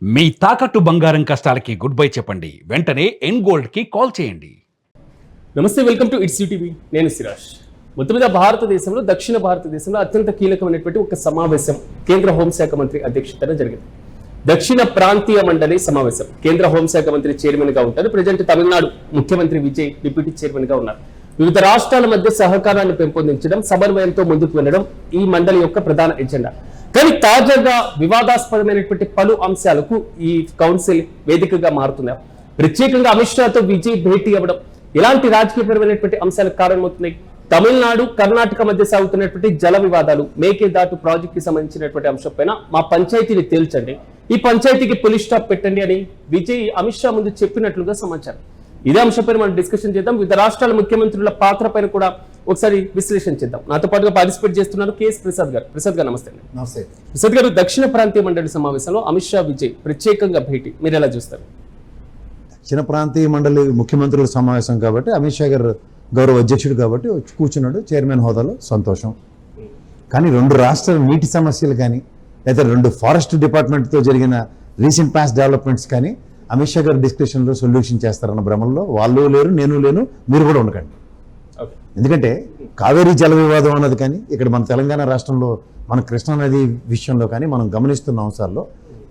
మీ తాకట్టు బంగారం కష్టాలకి good bye చెప్పండి. వెంటనే ఎన్ గోల్డ్ కి కాల్ చేయండి. నమస్తే, వెల్కమ్ టు ఇట్స్ టీవీ. నేను సిరాజ్. మొత్తం మీద భారతదేశంలో దక్షిణ భారతదేశంలో అత్యంత కీలకమైనటువంటి ఒక సమావేశం కేంద్ర హోంశాఖ మంత్రి అధ్యక్షతన జరిగింది. దక్షిణ ప్రాంతీయ మండలి సమావేశం. కేంద్ర హోంశాఖ మంత్రి చైర్మన్ గా ఉంటారు. ప్రజెంట్ తమిళనాడు ముఖ్యమంత్రి విజయ్ డిప్యూటీ చైర్మన్ గా ఉన్నారు. వివిధ రాష్ట్రాల మధ్య సహకారాన్ని పెంపొందించడం, సమన్వయంతో ముందుకు వెళ్లడం ఈ మండలి యొక్క ప్రధాన ఎజెండా. కానీ తాజాగా వివాదాస్పదమైనటువంటి పలు అంశాలకు ఈ కౌన్సిల్ వేదికగా మారుతున్నారు. ప్రత్యేకంగా అమిత్ షాతో విజయ్ భేటీ అవ్వడం ఇలాంటి రాజకీయపరమైనటువంటి అంశాలకు కారణమవుతున్నాయి. తమిళనాడు కర్ణాటక మధ్య సాగుతున్నటువంటి జల వివాదాలు, మేకేదాటు ప్రాజెక్ట్ కి సంబంధించినటువంటి అంశంపైన మా పంచాయతీని తేల్చండి, ఈ పంచాయతీకి పోలీస్ స్టాప్ పెట్టండి అని విజయ్ అమిత్ షా ముందు చెప్పినట్లుగా సమాచారం. ఇదే అంశంపైన మనం డిస్కషన్ చేద్దాం. వివిధ రాష్ట్రాల ముఖ్యమంత్రుల పాత్ర పైన కూడా ఒకసారి విశ్లేషణ చేద్దాం. నాతో పాటుగా పార్టిసిపేట్ చేస్తున్నారు కేఎస్ ప్రసాద్ గారు. ప్రసాద్ గారు నమస్తే. నమస్తే ప్రసాద్ గారు, దక్షిణ ప్రాంతీయ మండలి సమావేశంలో అమిత్ షా విజయ్ ప్రత్యేకంగా భేటీ మీరు ఎలా చూస్తారు? దక్షిణ ప్రాంతీయ మండలి ముఖ్యమంత్రుల సమావేశం కాబట్టి అమిత్ షా గారు గౌరవ అధ్యక్షుడు కాబట్టి వచ్చి కూర్చున్నాడు చైర్మన్ హోదాలో, సంతోషం. కానీ రెండు రాష్ట్రాల నీటి సమస్యలు కానీ లేదా రెండు ఫారెస్ట్ డిపార్ట్మెంట్తో జరిగిన రీసెంట్ పాస్ట్ డెవలప్మెంట్స్ కానీ అమిత్ షా గారు డిస్కషన్లో సొల్యూషన్ చేస్తారన్న భ్రమంలో వాళ్ళు లేరు, నేను లేను, మీరు కూడా ఉండకండి. ఎందుకంటే కావేరీ జల వివాదం అన్నది కానీ ఇక్కడ మన తెలంగాణ రాష్ట్రంలో మన కృష్ణానది విషయంలో కానీ మనం గమనిస్తున్న అంశాల్లో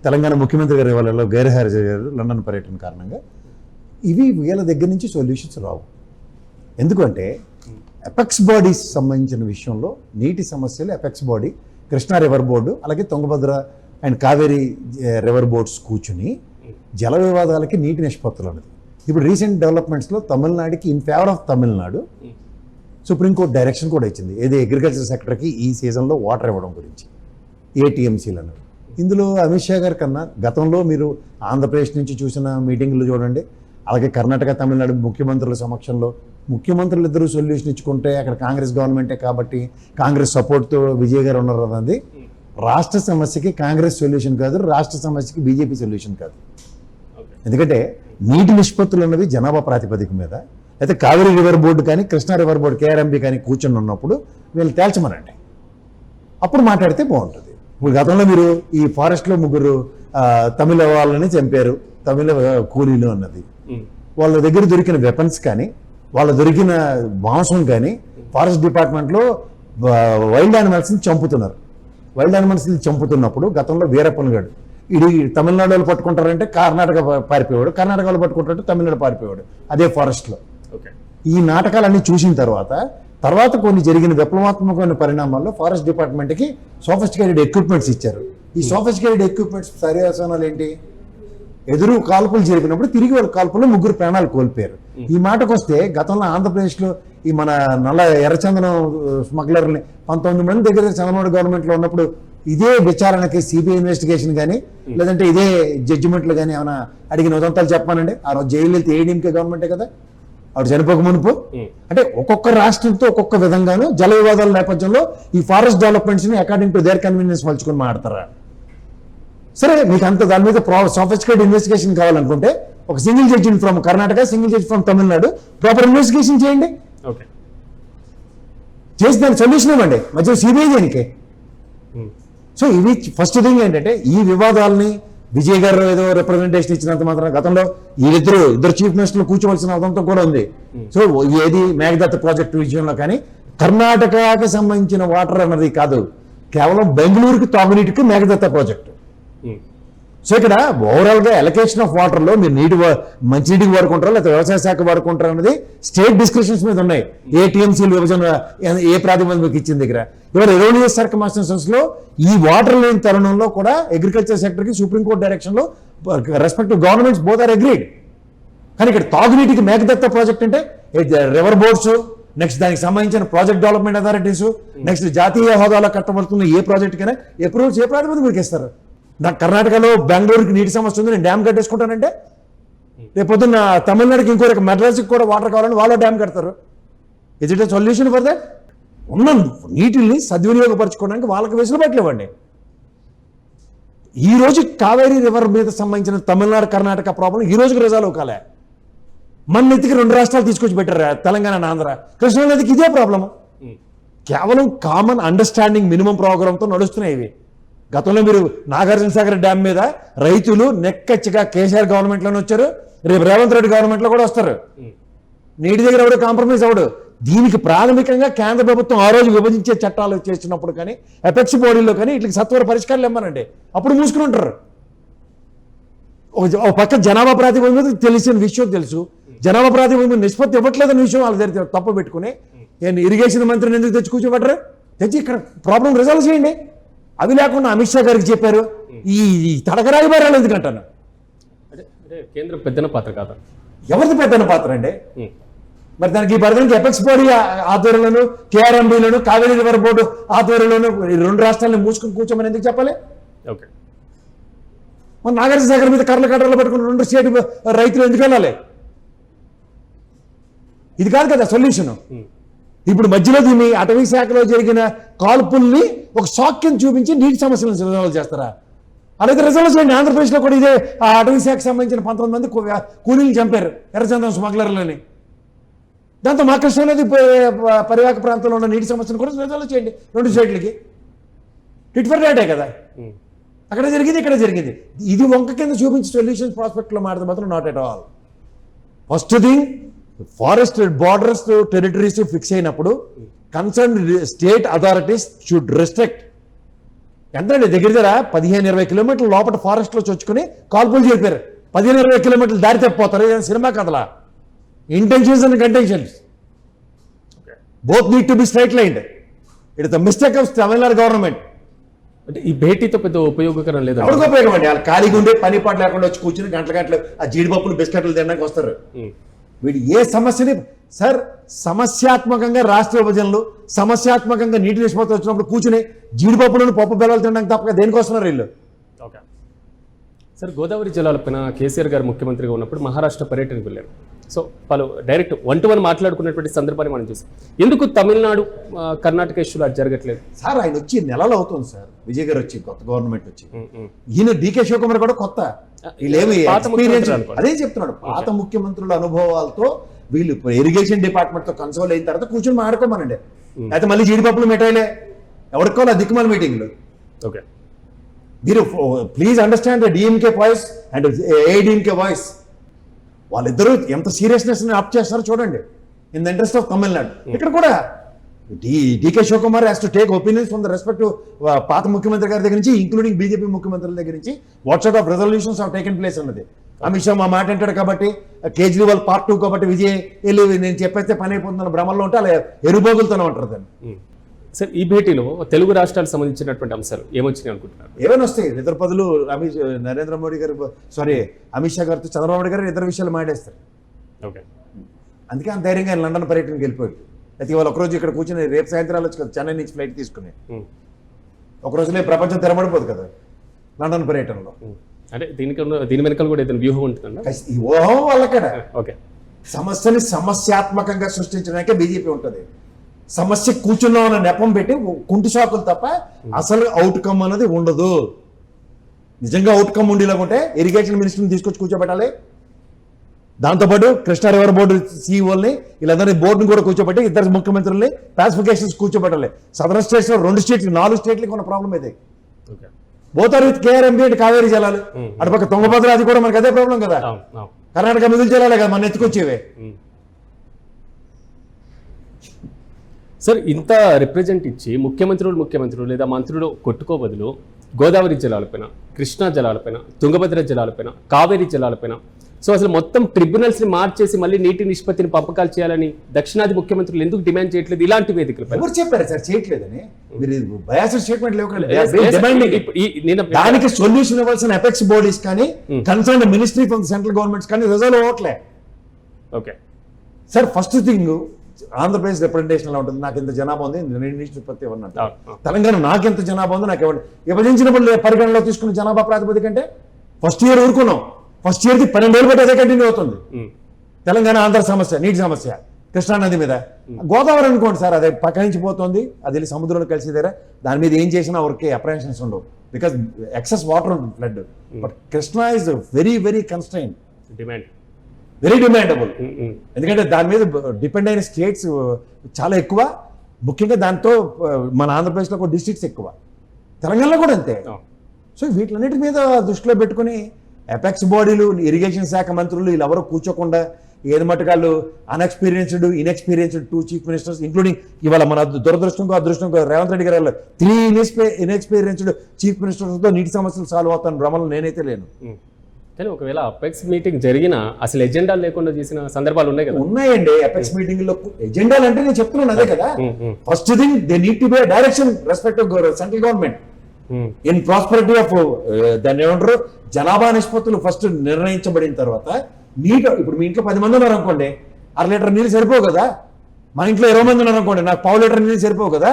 తెలంగాణ ముఖ్యమంత్రి గారి వాళ్ళలో గైర్హాజరు గారు లండన్ పర్యటన కారణంగా ఇవి వీళ్ళ దగ్గర నుంచి సొల్యూషన్స్ రావు. ఎందుకంటే ఎపెక్స్ బాడీస్ సంబంధించిన విషయంలో నీటి సమస్యలు apex body, Krishna river board, అలాగే Tungabhadra and Kaveri river boards కూర్చుని జల వివాదాలకి నీటి నిష్పత్తులు అన్నది. ఇప్పుడు రీసెంట్ డెవలప్మెంట్స్లో తమిళనాడుకి in favour of Tamil Nadu Supreme Court direction కూడా ఇచ్చింది. ఏది అగ్రికల్చర్ సెక్టర్కి ఈ సీజన్లో వాటర్ ఇవ్వడం గురించి, ఏటీఎంసీలు అన్నది. ఇందులో అమిత్ షా గారి కన్నా గతంలో మీరు ఆంధ్రప్రదేశ్ నుంచి చూసిన మీటింగ్లు చూడండి, అలాగే కర్ణాటక తమిళనాడు ముఖ్యమంత్రుల సమక్షంలో ముఖ్యమంత్రులు ఇద్దరు సొల్యూషన్ ఇచ్చుకుంటే అక్కడ కాంగ్రెస్ గవర్నమెంటే కాబట్టి కాంగ్రెస్ సపోర్ట్తో విజయ్ గారు ఉన్నారు అన్నది. రాష్ట్ర సమస్యకి కాంగ్రెస్ సొల్యూషన్ కాదు, రాష్ట్ర సమస్యకి బీజేపీ సొల్యూషన్ కాదు. ఎందుకంటే నీటి నిష్పత్తులు అన్నవి జనాభా ప్రాతిపదిక మీద, అయితే కావేరీ రివర్ బోర్డు కానీ కృష్ణా రివర్ బోర్డు కేఆర్ఎంబీ కానీ కూర్చొని ఉన్నప్పుడు వీళ్ళు తేల్చమనండి, అప్పుడు మాట్లాడితే బాగుంటుంది. ఇప్పుడు గతంలో మీరు ఈ ఫారెస్ట్లో ముగ్గురు తమిళ వాళ్ళని చంపారు, తమిళ కూలీలు అన్నది. వాళ్ళ దగ్గర దొరికిన వెపన్స్ కానీ వాళ్ళ దొరికిన మాంసం కానీ ఫారెస్ట్ డిపార్ట్మెంట్లో వైల్డ్ యానిమల్స్ని చంపుతున్నారు. వైల్డ్ యానిమల్స్ని చంపుతున్నప్పుడు గతంలో వీరప్పన్ గారు ఇది తమిళనాడు వాళ్ళు పట్టుకుంటారంటే కర్ణాటక పారిపోయాడు, కర్ణాటక వాళ్ళు పట్టుకుంటారంటే తమిళనాడు పారిపోయాడు అదే ఫారెస్ట్లో. ఈ నాటకాలన్నీ చూసిన తర్వాత కొన్ని జరిగిన విప్లవాత్మకమైన పరిణామాల్లో ఫారెస్ట్ డిపార్ట్మెంట్కి సోఫిస్టికేటెడ్ ఎక్విప్మెంట్స్ ఇచ్చారు. ఈ సోఫిస్టికేటెడ్ ఎక్విప్మెంట్స్ పర్యవసానాలు ఏంటి? ఎదురు కాల్పులు జరిపినప్పుడు తిరిగి వాళ్ళ కాల్పుల్లో ముగ్గురు ప్రాణాలు కోల్పోయారు. ఈ మాటకు వస్తే గతంలో ఆంధ్రప్రదేశ్లో ఈ మన నల్ల ఎర్రచందనం స్మగ్లర్ని 19 మంది దగ్గర చంద్రబాబు గవర్నమెంట్లో ఉన్నప్పుడు ఇదే విచారణకి సిబిఐ ఇన్వెస్టిగేషన్ కానీ లేదంటే ఇదే జడ్జిమెంట్లు కానీ ఏమైనా అడిగిన ఉదంతాలు చెప్పానండి. ఆ రోజు జైలు వెళ్తే ఏడీఎంకే గవర్నమెంటే కదా ఆవిడ చనిపోక మునుపు. అంటే ఒక్కొక్క రాష్ట్రంతో ఒక్కొక్క విధంగాను జల వివాదాల నేపథ్యంలో ఈ ఫారెస్ట్ డెవలప్మెంట్స్ని అకార్డింగ్ టు దేర్ కన్వీనియన్స్ మలుచుకొని మాడతారా? సరే, మీకు అంత దాని మీద సోఫిస్టికేటెడ్ ఇన్వెస్టిగేషన్ కావాలనుకుంటే ఒక single judge from Karnataka, single judge from Tamil Nadu proper investigation చేయండి, చేసి దాని సొల్యూషన్ ఇవ్వండి, మధ్య సిబిఐ దేనికి? సో ఇది ఫస్ట్ థింగ్ ఏంటంటే ఈ వివాదాలని విజయ్ గారు ఏదో రిప్రజెంటేషన్ ఇచ్చినంత మాత్రం గతంలో ఇద్దరు చీఫ్ మినిస్టర్లు కూర్చోవలసిన అదంతా కూడా ఉంది. సో ఏది మేఘదత్త ప్రాజెక్టు విషయంలో కానీ కర్ణాటకకి సంబంధించిన వాటర్ అన్నది కాదు, కేవలం బెంగళూరుకి తాగునీటికి మేఘదత్త ప్రాజెక్టు. సో ఇక్కడ ఓవరాల్గా ఎలకేషన్ ఆఫ్ వాటర్లో మీరు మంచినీటికి వాడుకుంటారా లేకపోతే వ్యవసాయ శాఖ వాడుకుంటారా అనేది స్టేట్ డిస్క్రిప్షన్స్ మీద ఉన్నాయి. ఏటీఎంసీలు విభజన ఏ ప్రాతిపదికకు ఇచ్చిన దగ్గర ఇవాళ ఎరోనియస్ సర్కమ్స్టాన్సెస్లో ఈ వాటర్ లేని తరుణంలో కూడా అగ్రికల్చర్ సెక్టర్కి సుప్రీంకోర్టు డైరెక్షన్లో respective governments both are agreed. కానీ ఇక్కడ తాగునీటికి మేఘదత్త ప్రాజెక్ట్ అంటే రివర్ బోర్డ్స్, నెక్స్ట్ దానికి సంబంధించిన ప్రాజెక్ట్ డెవలప్మెంట్ అథారిటీస్, నెక్స్ట్ జాతీయ హోదాలో కట్టబడుతున్న ఏ ప్రాజెక్టుకైనా అప్రూవల్స్ ఏ ప్రాతిపదిక మీకు ఇస్తారు? నాకు కర్ణాటకలో బెంగళూరుకి నీటి సమస్య ఉంది, నేను డ్యామ్ కట్టేసుకుంటానంటే రేపు పొద్దున్న తమిళనాడుకి ఇంకో మెడ్రాస్కి కూడా వాటర్ కావాలని వాళ్ళు డ్యామ్ కడతారు. Is it a solution for that? ఉన్న నీటిని సద్వినియోగపరచుకోవడానికి వాళ్ళకి వెసులుబాట్లు ఇవ్వండి. ఈ రోజు కావేరీ రివర్ మీద సంబంధించిన తమిళనాడు కర్ణాటక ప్రాబ్లం ఈ రోజుకి రిజాల్వ్ కాలే. మన నెత్తికి రెండు రాష్ట్రాలు తీసుకొచ్చి పెట్టారు, తెలంగాణ ఆంధ్ర. కృష్ణానదికి ఇదే ప్రాబ్లము. కేవలం కామన్ అండర్స్టాండింగ్ మినిమం ప్రోగ్రామ్తో నడుస్తున్నాయి ఇవి. గతంలో మీరు నాగార్జున సాగర్ డ్యామ్ మీద రైతులు నెక్కచ్చిగా కేసీఆర్ గవర్నమెంట్లోనే వచ్చారు, రేపు రేవంత్ రెడ్డి గవర్నమెంట్లో కూడా వస్తారు. నీటి దగ్గర ఎవడు కాంప్రమైజ్ అవడు. దీనికి ప్రాథమికంగా కేంద్ర ప్రభుత్వం ఆ రోజు విభజించే చట్టాలు చేసినప్పుడు కానీ ఎపెక్స్ బాడీలో కానీ వీటికి సత్వర పరిష్కారాలు ఇవ్వనండి, అప్పుడు మూసుకుని ఉంటారు. ఒక పక్క జనాభా ప్రాతిపదిక మీద తెలిసిన విషయం తెలుసు, జనాభా ప్రాతిపదిక మీద నిష్పత్తి ఇవ్వట్లేదన్న విషయం వాళ్ళ దగ్గర తప్పు పెట్టుకుని ఇరిగేషన్ మంత్రిని ఎందుకు తెచ్చి కూర్చోబెట్టరు? తెచ్చి ఇక్కడ ప్రాబ్లం రిజాల్వ్ చేయండి. అవి లేకుండా అమిత్ షా గారికి చెప్పారు. ఈ తడకరాయి బేరాలు ఎందుకంటాను? కేంద్ర పెద్దన పాత్ర కాదా? ఎవరిది పెద్దన పాత్ర అండి? మరి దానికి ఈ పరిధికి ఎపెక్స్ బాడీ ఆధ్వర్యంలోను, కేఆర్ఎంబీలను, కావేరీ రివర్ బోర్డు ఆధ్వర్యంలోను ఈ రెండు రాష్ట్రాలను మూసుకుని కూర్చోమని ఎందుకు చెప్పాలి? ఓకే, మన నాగార్జున సాగర్ మీద కర్రలు పెట్టుకుని రెండు స్టేట్ రైతులు ఎందుకు వెళ్ళాలి? ఇది కాదు కదా సొల్యూషన్. ఇప్పుడు మధ్యలో దీన్ని అటవీ శాఖలో జరిగిన కాల్పుల్ని ఒక షాక్ కింద చూపించి నీటి సమస్యలను రిజాల్వ్ చేస్తారా? అలాగే రిజాల్వ్ చేయండి. ఆంధ్రప్రదేశ్లో కూడా ఇదే ఆ అటవీ శాఖకు సంబంధించిన 19 మంది కూలీలు చంపారు ఎర్రచందనం స్మగ్లర్లని. దాంతో మా కృష్ణ నది పరివాహక ప్రాంతంలో ఉన్న నీటి సమస్యను కూడా రిజాల్వ్ చేయండి రెండు స్టేట్లకి. టిట్ ఫర్ టాటే కదా, అక్కడ జరిగింది ఇక్కడ జరిగింది. ఇది వంక కింద చూపించి సొల్యూషన్ ప్రాస్పెక్ట్లో మాట్లాడితే మాత్రం not at all. First thing, forest borders territories fix అయినప్పుడు concern state authorities should restrict. ఎంతండి దగ్గర 15-20 కిలోమీటర్ల లోపల ఫారెస్ట్లో చొచ్చుకుని కాల్పులు చేపారు. 15-20 కిలోమీటర్లు దారి తప్పిపోతారు. సినిమా కథలా? Intentions and contentions both need to be straight lined. It is the mistake of Tamil Nadu government. అంటే ఈ భేటీతో పెద్ద ఉపయోగకరం లేదు. ఎవరికి ఉపయోగం అండి? వాళ్ళు ఖాళీగా ఉండే పని పాటు లేకుండా వచ్చి కూర్చుని గంటలు ఆ జీడిపప్పులు బిస్కెట్లు తినడానికి వస్తారు. వీడు ఏ సమస్యని సార్ సమస్యాత్మకంగా రాష్ట్ర విభజనలు, సమస్యాత్మకంగా నీటి నిష్పత్తి వచ్చినప్పుడు కూర్చుని జీడిపప్పులను పప్పు బెల్లలు తినడానికి తప్పక దేనికి వస్తున్నారు వీళ్ళు? ఓకే సార్, గోదావరి జలాలపైన కేసీఆర్ గారు ముఖ్యమంత్రిగా ఉన్నప్పుడు మహారాష్ట్ర పర్యటనకు వెళ్ళారు. సో వాళ్ళు డైరెక్ట్ 1-to-1 మాట్లాడుకున్నటువంటి సందర్భాన్ని మనం చూసాం. ఎందుకు తమిళనాడు కర్ణాటక ఇష్యూలో అది జరగట్లేదు? సార్ ఆయన వచ్చి నెలలు అవుతుంది సార్, విజయ్ గారు వచ్చి కొత్త గవర్నమెంట్ వచ్చి. ఈయన డీకే శివకుమార్ కూడా కొత్త, వీళ్ళేమి ఎక్స్పీరియన్స్ అదే చెప్తున్నాడు. పాత ముఖ్యమంత్రుల అనుభవాలతో వీళ్ళు ఇరిగేషన్ డిపార్ట్మెంట్ తో కన్సోల్ అయిన తర్వాత కూర్చొని మాట్లాడుకోమనండి. అయితే మళ్ళీ జీడిపప్పులు మిఠాయిలే ఎవరికోవాలి దిక్కుమాల మీటింగ్లు. ఓకే, మీరు please understand the DMK voice and AIADMK voice. వాళ్ళిద్దరూ ఎంత సీరియస్నెస్ అప్ చేస్తారో చూడండి in the interest of Tamil Nadu. ఇక్కడ కూడా D K Shivakumar has to take opinions from the respect పాత ముఖ్యమంత్రి గారి దగ్గర నుంచి, ఇంక్లూడింగ్ బీజేపీ ముఖ్యమంత్రుల దగ్గర నుంచి, what sort of resolutions have taken place అన్నది. అమిత్ షా మా మాట అంటాడు కాబట్టి, కేజ్రీవాల్ పార్ట్ 2 కాబట్టి విజయ్ వెళ్ళి నేను చెప్పేస్తే పని అయిపోతుందన్న భ్రమంలో ఉంటే అలా ఎరుబోగులుతూనే ఉంటారు దాన్ని. సార్ ఈ భేటీలో తెలుగు రాష్ట్రాలకు సంబంధించినటువంటి అంశాలు ఏమొచ్చినాయి అనుకుంటున్నారు? ఏమైనా వస్తాయి. ఇద్దరు పదులు నరేంద్ర మోడీ గారు అమిత్ షా గారితో చంద్రబాబు నాయుడు గారు ఇద్దరు విషయాలు మాట్లాడేస్తారు. ఓకే, అందుకే అంత ధైర్యంగా లండన్ పర్యటనకి వెళ్ళిపోయాడు. అయితే వాళ్ళు ఒకరోజు ఇక్కడ కూర్చొని రేపు సాయంత్రం వెళ్ళొచ్చు కదా, చెన్నై నుంచి ఫ్లైట్ తీసుకుని. ఒకరోజులే ప్రపంచం తెరబడిపోదు కదా లండన్ పర్యటనలో. అంటే దీని వెనకాల కూడా ఏదైనా వ్యూహం ఉంటుందండి? ఈ ఊహం వాళ్ళక్కడ. ఓకే, సమస్యని సమస్యాత్మకంగా సృష్టించడానికే బీజేపీ ఉంటుంది. సమస్య కూర్చున్నాం అన్న నెపం పెట్టి కుంటి షాకులు తప్ప అసలు అవుట్కమ్ అనేది ఉండదు. నిజంగా అవుట్కమ్ ఉండేలాగుంటే ఇరిగేషన్ మినిస్టర్ని తీసుకొచ్చి కూర్చోబెట్టాలి. దాంతోపాటు కృష్ణా రివర్ బోర్డు సీఈఓల్ని వీళ్ళందరినీ బోర్డుని కూడా కూర్చోబెట్టి ఇద్దరు ముఖ్యమంత్రుల్ని పాసిఫికేషన్స్ కూర్చోబెట్టాలి. సదరన్ స్టేట్స్ లో 2 స్టేట్లు 4 స్టేట్లకి ఉన్న ప్రాబ్లం ఇది. బోతారు విత్ కేఆర్ఎంబీ అంటే కావేరీ జలాలు, అటుపక్క తుంగభద్ర, అది కూడా మనకి అదే ప్రాబ్లం కదా. కర్ణాటక మిగులు జలాలే కదా మన ఎత్తుకొచ్చేవే. సార్ ఇంత రిప్రజెంట్ ఇచ్చి ముఖ్యమంత్రులు లేదా మంత్రులు కొట్టుకో బదులు గోదావరి జలాలపైన, కృష్ణా జలాలపైన, తుంగభద్ర జలాలపైన, కావేరీ జలాలపైన, సో అసలు మొత్తం ట్రిబ్యునల్స్ ని మార్చేసి మళ్ళీ నీటి నిష్పత్తిని పంపకాలు చేయాలని దక్షిణాది ముఖ్యమంత్రులు ఎందుకు డిమాండ్ చేయట్లేదు? ఇలాంటి వేదికలపై ఎవరు చెప్పారు సార్ చేయట్లేదని? మీరు బయాస్డ్ స్టేట్మెంట్ దానికి సొల్యూషన్ ఇవ్వాల్సిన ఎపెక్స్ బాడీస్ కానీ concern ministry from central governments కానీ రిజల్వ్ అవ్వట్లే. Okay sir, first thing Andhra Pradesh representation ఎలా ఉంటుంది? నాకు ఇంత జనాభా ఉంది, నీటి నిష్పత్తి ఇవ్వన్నట్టు. తెలంగాణ నాకు ఎంత జనాభా ఉంది నాకు ఇవ్వండి. విభజించినప్పుడు పరిగణలో తీసుకున్న జనాభా ప్రాతిపదిక అంటే ఫస్ట్ ఇయర్ ఊరుకున్నాం. ఫస్ట్ ఇయర్కి 12 ఏళ్ళు బట్టి అదే కంటిన్యూ అవుతుంది. తెలంగాణ ఆంధ్ర సమస్య, నీటి సమస్య కృష్ణానది మీద. గోదావరి అనుకోండి సార్, అది పక్క నుంచి పోతుంది, అది వెళ్ళి సముద్రంలో కలిసి దగ్గర దాని మీద ఏం చేసినా ఎవరికి అప్రహెన్షన్స్ ఉండవు, బికాస్ ఎక్సెస్ వాటర్ ఉంటుంది flood. But Krishna is very very constraint, very demandable. ఎందుకంటే దాని మీద డిపెండ్ అయిన స్టేట్స్ చాలా ఎక్కువ, ముఖ్యంగా దాంతో మన ఆంధ్రప్రదేశ్లో ఒక డిస్ట్రిక్ట్స్ ఎక్కువ. తెలంగాణలో కూడా అంతే. ఆ. సో వీటిలన్నిటి మీద దృష్టిలో పెట్టుకుని అపెక్స్ బాడీలు, ఇరిగేషన్ శాఖ మంత్రులు వీళ్ళెవరూ కూర్చోకుండా ఏది మటుకాళ్ళు ఇన్ఎక్స్పీరియన్స్డ్ 2 చీఫ్ మినిస్టర్స్, ఇంక్లూడింగ్ ఇవాళ మన దురదృష్టంకో అదృష్టంకో రేవంత్ రెడ్డి గారు 3 ఇన్ఎక్స్పీరియన్స్డ్ చీఫ్ మినిస్టర్స్తో నీటి సమస్యలు సాల్వ్ అవుతాను భ్రమలో నేనైతే లేను. కానీ ఒకవేళ అపెక్స్ మీటింగ్ జరిగినా అసలు ఎజెండా లేకుండా చేసిన సందర్భాలు ఉన్నాయి కదా. ఉన్నాయండి అపెక్స్ మీటింగ్ లో ఎజెండాలు అంటే నేను చెప్తున్నాను అదే కదా. First thing they need to B direction respect central government in prosperity of దాన్ని ఏమంటారు జనాభా నిష్పత్తులు ఫస్ట్ నిర్ణయించబడిన తర్వాత నీట్. ఇప్పుడు మీ ఇంట్లో 10 మంది ఉన్నారు అనుకోండి, 1/2 లీటర్ నీళ్ళు సరిపోవు కదా. మా ఇంట్లో 20 మంది ఉన్నారు అనుకోండి, నాకు 1/2 లీటర్ నీళ్ళు సరిపోవు కదా.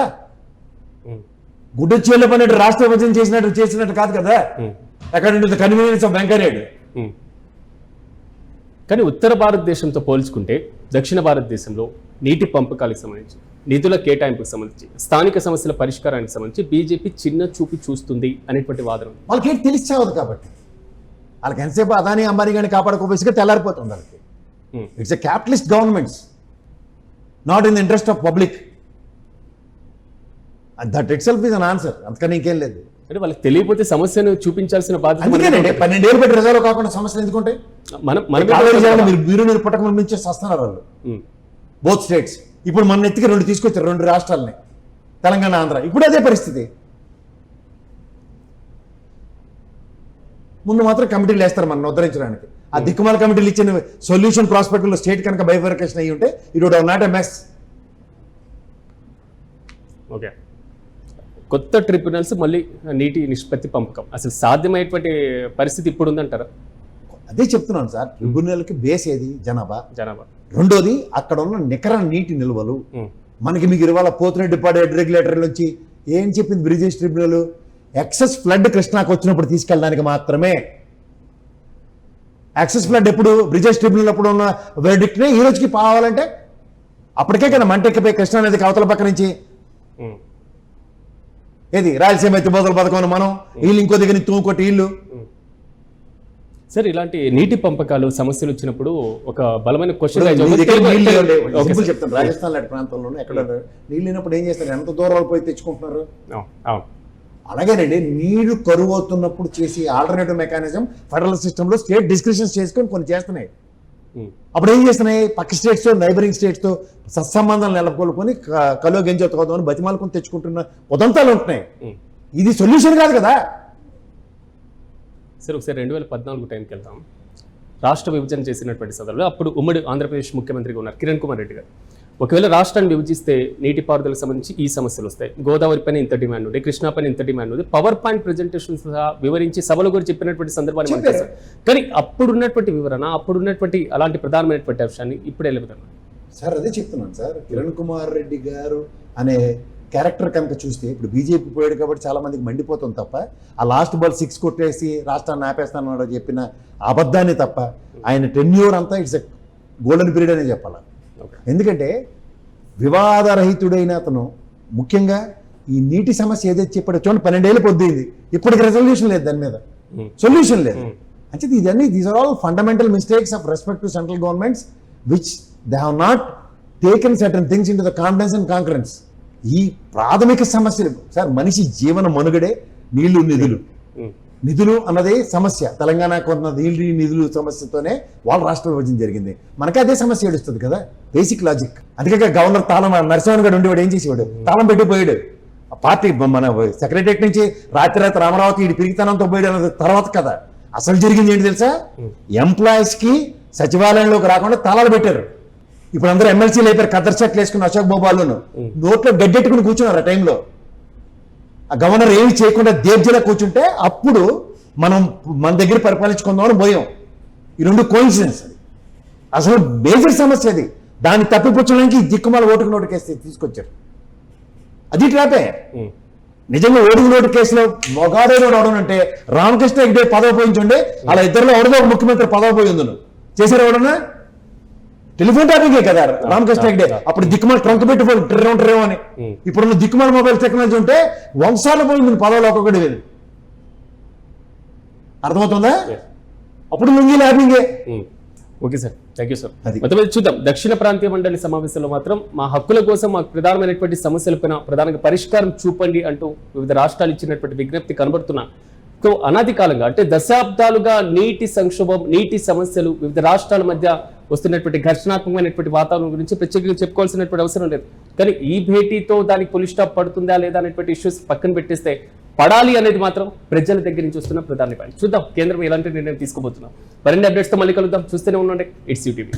గుడ్డ చీళ్ళ పని రాష్ట్ర విభజన చేసినట్టు కాదు కదా. According to the convenience of Venkaiah Naidu. కానీ ఉత్తర భారతదేశంతో పోల్చుకుంటే దక్షిణ భారతదేశంలో నీటి పంపకాలకు సంబంధించి, నిధుల కేటాయింపుకు సంబంధించి, స్థానిక సమస్యల పరిష్కారానికి సంబంధించి బీజేపీ చిన్న చూపి చూస్తుంది అనేటువంటి వాదన. వాళ్ళకి ఏంటి తెలిసి చావదు కాబట్టి వాళ్ళకి ఎంతసేపు అదాని అంబానీ గారిని కాపాడుకోవలసిగా తెల్లారిపోతుంది వాళ్ళకి. It's a capitalist governments, not in the interest of public. That itself is an answer, అంతకని ఇంకేం లేదు. అంటే వాళ్ళకి తెలియకపోతే సమస్యను చూపించాల్సిన బాధ్యత. అందుకేనండి 12 ఏళ్ళు పెట్టి రిజర్వ్ కాకుండా సమస్యలు ఎందుకుంటాయి? మీరు పుట్టక నుంచి వస్తున్నారు వాళ్ళు బోత్ స్టేట్స్. ఇప్పుడు మన ఎత్తికి 2 తీసుకొచ్చారు, 2 రాష్ట్రాలని, తెలంగాణ ఆంధ్ర. ఇప్పుడు అదే పరిస్థితి. ముందు మాత్రం కమిటీలు వేస్తారు మనం ఉద్ధరించడానికి. ఆ దిక్కుమాల కమిటీలు ఇచ్చిన సొల్యూషన్ ప్రాస్పెక్ట్లో స్టేట్ కనుక బైఫర్కేషన్ అయ్యి ఉంటే it would have not a mess. Okay, కొత్త ట్రిబ్యునల్స్ మళ్ళీ నీటి నిష్పత్తి పంపకం అసలు సాధ్యమయ్యేటువంటి పరిస్థితి ఇప్పుడు ఉందంటారా? అదే చెప్తున్నాను సార్. ట్రిబ్యునల్కి బేస్ ఏది? జనాభా. రెండోది అక్కడ ఉన్న నికర నీటి నిల్వలు. మనకి మీకు ఇవాళ పోతురెడ్డిపాడు హెడ్ రెగ్యులేటర్ నుంచి ఏం చెప్పింది బ్రిజేష్ ట్రిబ్యునల్? ఎక్సెస్ ఫ్లడ్ కృష్ణాకు వచ్చినప్పుడు తీసుకెళ్ళడానికి మాత్రమే. ఎక్సెస్ ఫ్లడ్ ఎప్పుడు? బ్రిజేష్ ట్రిబ్యునల్ అప్పుడు ఉన్న వెర్డిక్ట్నే ఈ రోజుకి పోవాలంటే అప్పటికే కదా మంటెక్కిపోయి కృష్ణా నదికి అవతల పక్క నుంచి ఏది రాయలసీమ ఎత్తిపోతల పథకం మనం వీళ్ళు ఇంకో దగ్గర తూకొట్టి వీళ్ళు. సార్, ఇలాంటి నీటి పంపకాలు సమస్యలు వచ్చినప్పుడు ఒక బలమైన క్వశ్చన్ చెప్తాను. రాజస్థాన్ లాంటి ప్రాంతంలోనే ఎక్కడ నీళ్ళు లేనప్పుడు ఏం చేస్తారు? ఎంత దూరాలు పోయి తెచ్చుకుంటున్నారు. అలాగేనండి నీళ్లు కరువు అవుతున్నప్పుడు చేసి ఆల్టర్నేటివ్ మెకానిజం ఫెడరల్ సిస్టంలో స్టేట్ డిస్క్రిప్షన్స్ చేసుకొని కొన్ని చేస్తున్నాయి. అప్పుడు ఏం చేస్తున్నాయి? పక్క స్టేట్స్ తో నైబరింగ్ స్టేట్స్ తో సత్సంబంధాలు నెలకొల్పుకొని కలో గెంజవుతామని బతిమాలుకొని తెచ్చుకుంటున్న ఉదంతాలు ఉంటున్నాయి. ఇది సొల్యూషన్ కాదు కదా. సరే, ఒకసారి 2014 టైంకి వెళ్తాం. రాష్ట్ర విభజన చేసినటువంటి సందర్భంలో అప్పుడు ఉమ్మడి ఆంధ్రప్రదేశ్ ముఖ్యమంత్రిగా ఉన్నారు కిరణ్ కుమార్ రెడ్డి గారు. ఒకవేళ రాష్ట్రాన్ని విభజిస్తే నీటిపారుదలకు సంబంధించి ఈ సమస్యలు వస్తాయి, గోదావరి పైన ఇంత డిమాండ్ ఉంది, కృష్ణా పైన ఇంత డిమాండ్ ఉంది, పవర్ పాయింట్ ప్రెజెంటేషన్ సహా వివరించి సభల గురించి చెప్పినటువంటి సందర్భాన్ని మనం చేస్తాం. కానీ అప్పుడున్నటువంటి వివరణ, అప్పుడున్నటువంటి అలాంటి ప్రధానమైనటువంటి అంశాన్ని ఇప్పుడు వెళ్ళిపోతాను సార్. అదే చెప్తున్నాను సార్. కిరణ్ కుమార్ రెడ్డి గారు అనే క్యారెక్టర్ కనుక చూస్తే ఇప్పుడు బీజేపీ పోయాడు కాబట్టి చాలా మందికి మండిపోతుంది తప్ప, ఆ లాస్ట్ బాల్ 6 కొట్టేసి రాష్ట్రాన్ని ఆపేస్తానన్నాడు చెప్పిన అబద్ధాన్ని తప్ప ఆయన టెన్యూర్ అంతా ఇట్స్ ఎ గోల్డెన్ పీరియడ్ అనే చెప్పాలి. ఎందుకంటే వివాదరహితుడైన అతను ముఖ్యంగా ఈ నీటి సమస్య ఏదైతే చెప్పాడో చూడండి, 12 ఏళ్ళు పొద్దుంది, ఇప్పటికి రెజల్యూషన్ లేదు, దాని మీద సొల్యూషన్ లేదు. అంటే ఇదన్నీ these are all fundamental mistakes of respect to central governments which they have not taken certain things into the confidence and concurrence. ఈ ప్రాథమిక సమస్యలు సార్, మనిషి జీవన మనుగడే నీళ్లు నిధులు. నిధులు అన్నదే సమస్య. తెలంగాణ కొన్న నీళ్ళు నిధులు సమస్యతోనే వాళ్ళ రాష్ట్ర విభజన జరిగింది. మనకి అదే సమస్య ఏడుస్తుంది కదా, బేసిక్ లాజిక్. అందుకే గవర్నర్ తాళం నరసింహన్ గారు ఉండేవాడు ఏం చేసేవాడు? తాళం పెట్టిపోయాడు. ఆ పార్టీ మన సెక్రటరియట్ నుంచి రాత్రి అమరావతి ఇటు పిరిగితనంతో పోయాడు అన్నది తర్వాత కదా. అసలు జరిగింది ఏంటి తెలుసా? ఎంప్లాయీస్ కి సచివాలయంలోకి రాకుండా తాళాలు పెట్టారు. ఇప్పుడు అందరూ ఎమ్మెల్సీలు అయిపోయారు, కద్దరు చెట్లు వేసుకుని అశోక్ బాబాలను నోట్లో గడ్డెట్టుకుని కూర్చున్నారు. ఆ టైంలో ఆ గవర్నర్ ఏమి చేయకుండా దేర్జీలా కూర్చుంటే అప్పుడు మనం మన దగ్గర పరిపాలించుకుందామని పోయాం. ఈ 2 కోయిన్సిడెన్స్. అది అసలు మేజర్ సమస్య. అది దాన్ని తప్పిపుచ్చడానికి దిక్కుమాల ఓటుకు నోటు కేసు తీసుకొచ్చారు. అది ట్రాపే. నిజంగా ఓటుకు నోటు కేసులో మొగాడేలో అవడనంటే రామకృష్ణ హెగ్డే పదవి పోయించుండే అలా ఇద్దరిలో ఎవరిదో ఒక ముఖ్యమంత్రి పదవి పోయింది. చేశారు ఎవడన్నా? టెలిఫోన్ టాపింగే కదా రామకృష్ణ హెగ్డే. అప్పుడు దిక్కుమాల ట్రంక్ పెట్టి ట్రెర్రం అని. ఇప్పుడున్న దిక్కుమాల మొబైల్ టెక్నాలజీ ఉంటే వంశాలు పోయింది పదవులు ఒక్కొక్కటి వెళ్ళి. అర్థమవుతుందా? అప్పుడు లుంగి ల్యాబింగే. Okay sir. Thank you sir. అది. మొత్తం మీద చూద్దాం దక్షిణ ప్రాంతీయ మండలి సమావేశంలో మాత్రం మా హక్కుల కోసం మాకు ప్రధానమైనటువంటి సమస్యలపైన ప్రధానంగా పరిష్కారం చూపండి అంటూ వివిధ రాష్ట్రాలు ఇచ్చినటువంటి విజ్ఞప్తి కనబడుతున్నా సో అనాది కాలంగా అంటే దశాబ్దాలుగా నీటి సంక్షోభం నీటి సమస్యలు వివిధ రాష్ట్రాల మధ్య వస్తున్నటువంటి ఘర్షణాత్మకమైనటువంటి వాతావరణం గురించి ప్రత్యేకంగా చెప్పుకోవాల్సినటువంటి అవసరం లేదు. కానీ ఈ భేటీతో దానికి పులి స్టాప్ పడుతుందా లేదా అనేటువంటి ఇష్యూస్ పక్కన పెట్టేస్తే పడాలి అనేది మాత్రం ప్రజల దగ్గర నుంచి వస్తున్న ప్రధాన పాయింట్. చూద్దాం కేంద్రం ఎలాంటి నిర్ణయం తీసుకోబోతున్నాం. మరిన్ని అప్డేట్స్తో మళ్ళీ కలుద్దాం. చూస్తూనే ఉండండి ఇట్స్ టీవీ.